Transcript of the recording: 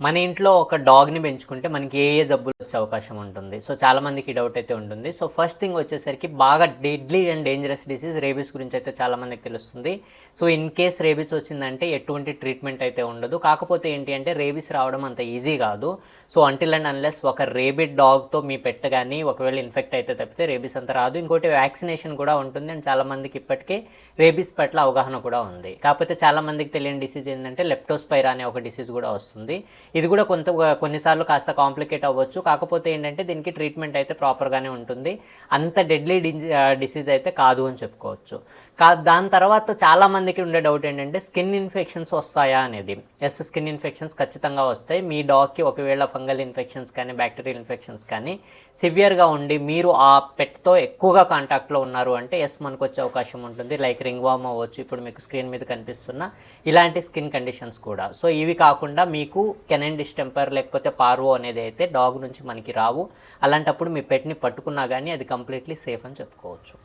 మన ఇంట్లో ఒక డాగ్ని పెంచుకుంటే మనకి ఏ ఏ జబ్బులు వచ్చే అవకాశం ఉంటుంది. సో చాలా మందికి డౌట్ అయితే ఉంటుంది. సో ఫస్ట్ థింగ్ వచ్చేసరికి బాగా deadly and dangerous disease rabies గురించి అయితే చాలా మందికి తెలుస్తుంది. సో ఇన్ కేస్ రేబీస్ వచ్చిందంటే ఎటువంటి ట్రీట్మెంట్ అయితే ఉండదు. కాకపోతే ఏంటి అంటే రేబీస్ రావడం అంత ఈజీ కాదు. సో అంటిల్ అండ్ అన్లెస్ ఒక రేబిడ్ డాగ్తో మీ పెట్ కానీ ఒకవేళ ఇన్ఫెక్ట్ అయితే తప్పితే రేబీస్ అంత రాదు. ఇంకోటి వ్యాక్సినేషన్ కూడా ఉంటుంది అండ్ చాలా మందికి ఇప్పటికే రేబీస్ పట్ల అవగాహన కూడా ఉంది. కాకపోతే చాలా మందికి తెలియని డిసీజ్ ఏంటంటే లెప్టోస్పైరా అనే ఒక డిసీజ్ కూడా వస్తుంది. ఇది కూడా కొన్నిసార్లు కాస్త కాంప్లికేట్ అవ్వచ్చు. కాకపోతే ఏంటంటే దీనికి ట్రీట్మెంట్ అయితే ప్రాపర్గానే ఉంటుంది. అంత డెడ్లీ డిసీజ్ అయితే కాదు అని చెప్పుకోవచ్చు. దాని తర్వాత చాలా మందికి ఉండే డౌట్ ఏంటంటే స్కిన్ ఇన్ఫెక్షన్స్ వస్తాయా అనేది. ఎస్, స్కిన్ ఇన్ఫెక్షన్స్ ఖచ్చితంగా వస్తాయి. మీ డాగ్కి ఒకవేళ ఫంగల్ ఇన్ఫెక్షన్స్ కానీ బ్యాక్టీరియల్ ఇన్ఫెక్షన్స్ కానీ సివియర్గా ఉండి మీరు ఆ పెట్తో ఎక్కువగా కాంటాక్ట్లో ఉన్నారు అంటే ఎస్, మనకు వచ్చే అవకాశం ఉంటుంది. లైక్ రింగ్ వార్మ్ అవ్వచ్చు, ఇప్పుడు మీకు స్క్రీన్ మీద కనిపిస్తున్న ఇలాంటి స్కిన్ కండిషన్స్ కూడా. సో ఇవి కాకుండా మీకు కెనైన్ డిస్టెంపర్ లేకపోతే పార్వో అనేది అయితే డాగ్ నుంచి మనకి రావు. అలాంటప్పుడు మీ పెట్ని పట్టుకున్నా కానీ అది కంప్లీట్లీ సేఫ్ అని చెప్పుకోవచ్చు.